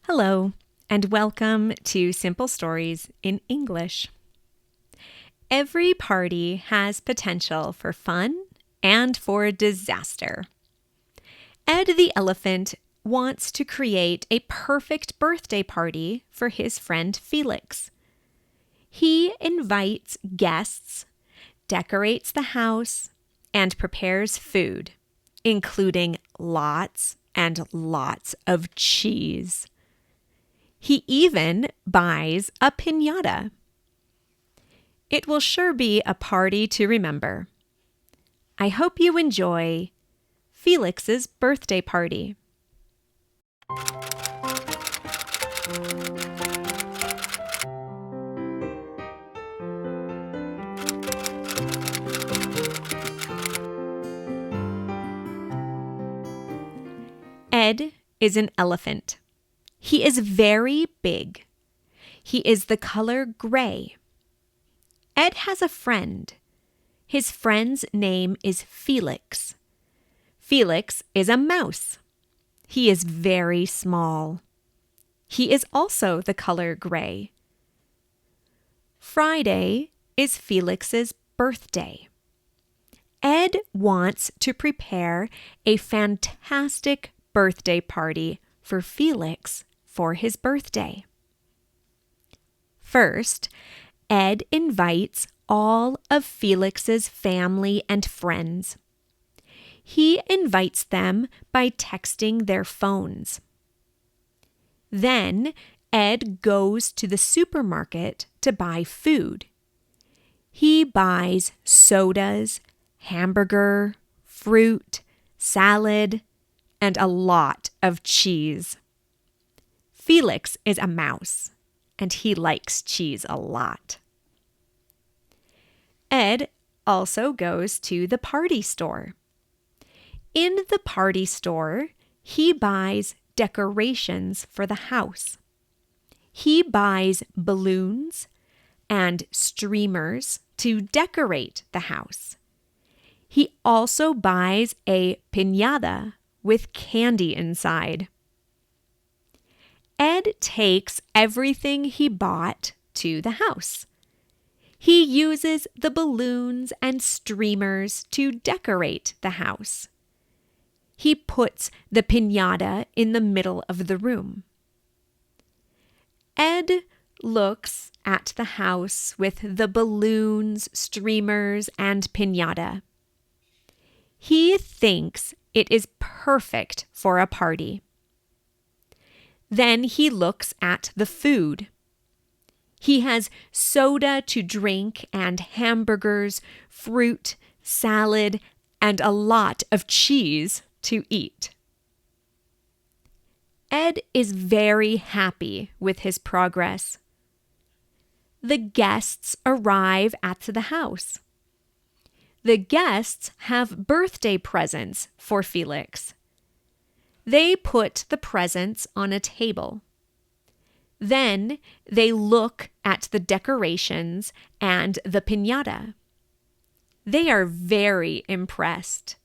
Hello, and welcome to Simple Stories in English. Every party has potential for fun and for disaster. Ed the elephant wants to create a perfect birthday party for his friend Felix. He invites guests, decorates the house, and prepares food, including lots and lots of cheese. He even buys a piñata. It will sure be a party to remember. I hope you enjoy Felix's birthday party. Ed is an elephant. He is very big. He is the color gray. Ed has a friend. His friend's name is Felix. Felix is a mouse. He is very small. He is also the color gray. Friday is Felix's birthday. Ed wants to prepare a fantastic birthday party for Felix for his birthday. First, Ed invites all of Felix's family and friends. He invites them by texting their phones. Then, Ed goes to the supermarket to buy food. He buys sodas, hamburger, fruit, salad, and a lot of cheese. Felix is a mouse, and he likes cheese a lot. Ed also goes to the party store. In the party store, he buys decorations for the house. He buys balloons and streamers to decorate the house. He also buys a piñata with candy inside. Ed takes everything he bought to the house. He uses the balloons and streamers to decorate the house. He puts the piñata in the middle of the room. Ed looks at the house with the balloons, streamers, and piñata. He thinks it is perfect for a party. Then he looks at the food. He has soda to drink and hamburgers, fruit, salad, and a lot of cheese to eat. Ed is very happy with his progress. The guests arrive at the house. The guests have birthday presents for Felix. They put the presents on a table. Then they look at the decorations and the piñata. They are very impressed.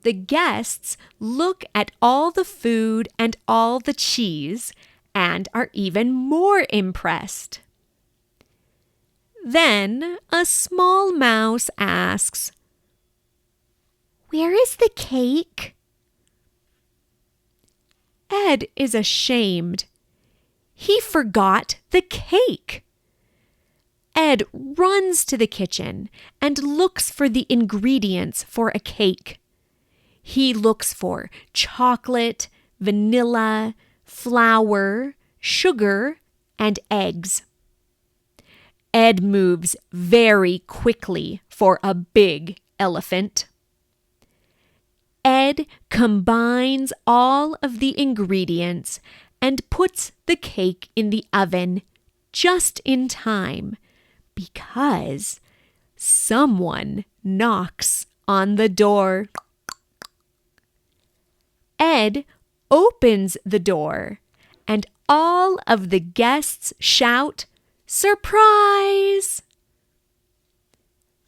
The guests look at all the food and all the cheese and are even more impressed. Then a small mouse asks, "Where is the cake?" Ed is ashamed. He forgot the cake. Ed runs to the kitchen and looks for the ingredients for a cake. He looks for chocolate, vanilla, flour, sugar, and eggs. Ed moves very quickly for a big elephant. Ed combines all of the ingredients and puts the cake in the oven just in time because someone knocks on the door. Ed opens the door and all of the guests shout, "Surprise!"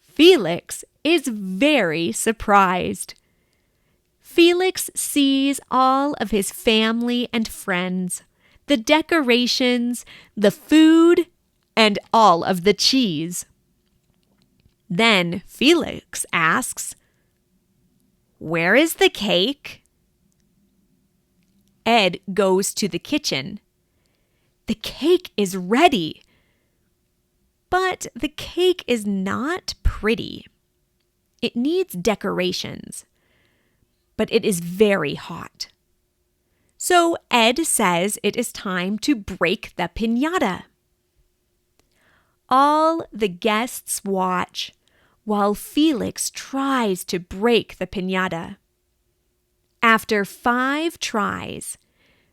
Felix is very surprised. Felix sees all of his family and friends, the decorations, the food, and all of the cheese. Then Felix asks, "Where is the cake?" Ed goes to the kitchen. The cake is ready. But the cake is not pretty. It needs decorations. But it is very hot. So Ed says it is time to break the piñata. All the guests watch while Felix tries to break the piñata. After 5 tries,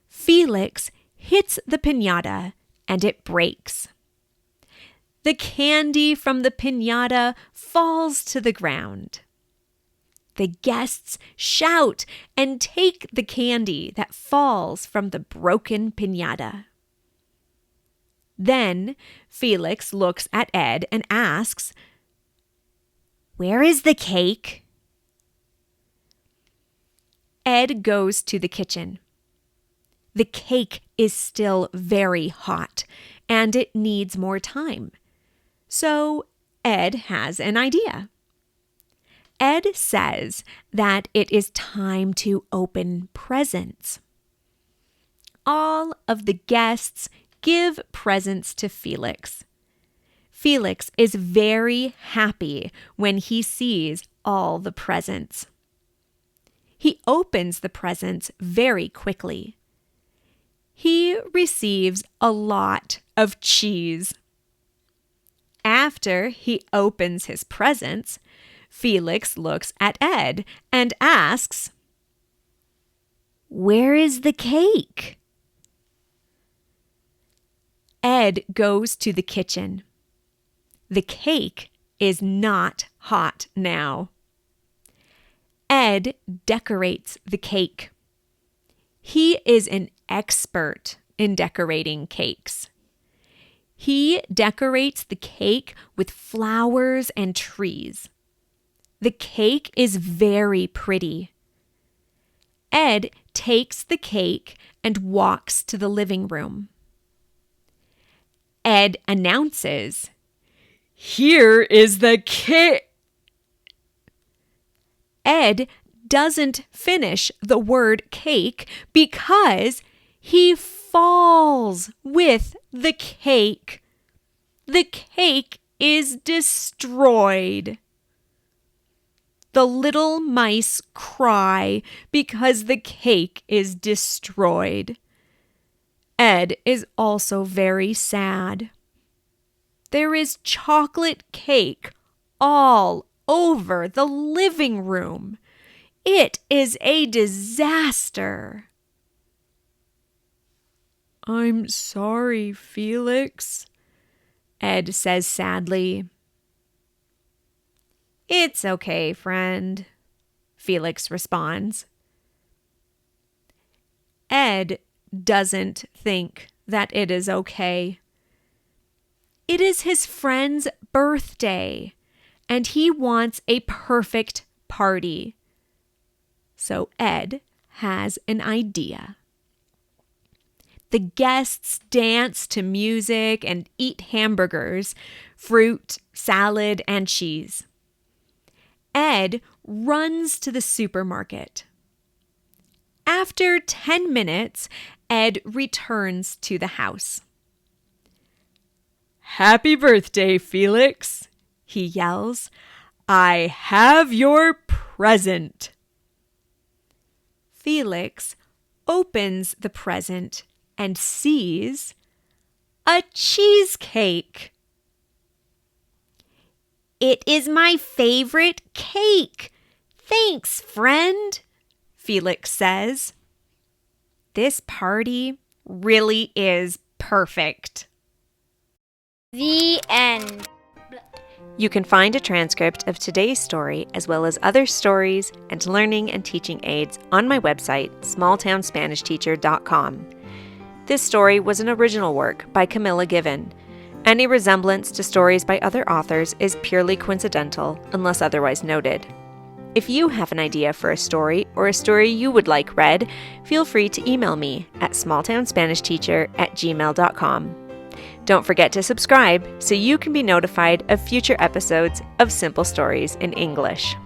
Felix hits the piñata and it breaks. The candy from the piñata falls to the ground. The guests shout and take the candy that falls from the broken piñata. Then Felix looks at Ed and asks, "Where is the cake?" Ed goes to the kitchen. The cake is still very hot, and it needs more time. So Ed has an idea. Ed says that it is time to open presents. All of the guests give presents to Felix. Felix is very happy when he sees all the presents. He opens the presents very quickly. He receives a lot of cheese. After he opens his presents, Felix looks at Ed and asks, "Where is the cake?" Ed goes to the kitchen. The cake is not hot now. Ed decorates the cake. He is an expert in decorating cakes. He decorates the cake with flowers and trees. The cake is very pretty. Ed takes the cake and walks to the living room. Ed announces, "Here is the cake." Ed doesn't finish the word cake because he falls with the cake. The cake is destroyed. The little mice cry because the cake is destroyed. Ed is also very sad. There is chocolate cake all over the living room. It is a disaster. "I'm sorry, Felix," Ed says sadly. "It's okay, friend," Felix responds. Ed doesn't think that it is okay. It is his friend's birthday, and he wants a perfect party. So Ed has an idea. The guests dance to music and eat hamburgers, fruit, salad, and cheese. Ed runs to the supermarket. After 10 minutes, Ed returns to the house. "Happy birthday, Felix," he yells. "I have your present." Felix opens the present and sees a cheesecake. "It is my favorite cake. Thanks, friend," Felix says. This party really is perfect. The end. You can find a transcript of today's story as well as other stories and learning and teaching aids on my website, smalltownspanishteacher.com. This story was an original work by Camilla Given. Any resemblance to stories by other authors is purely coincidental unless otherwise noted. If you have an idea for a story or a story you would like read, feel free to email me at smalltownspanishteacher@gmail.com. Don't forget to subscribe so you can be notified of future episodes of Simple Stories in English.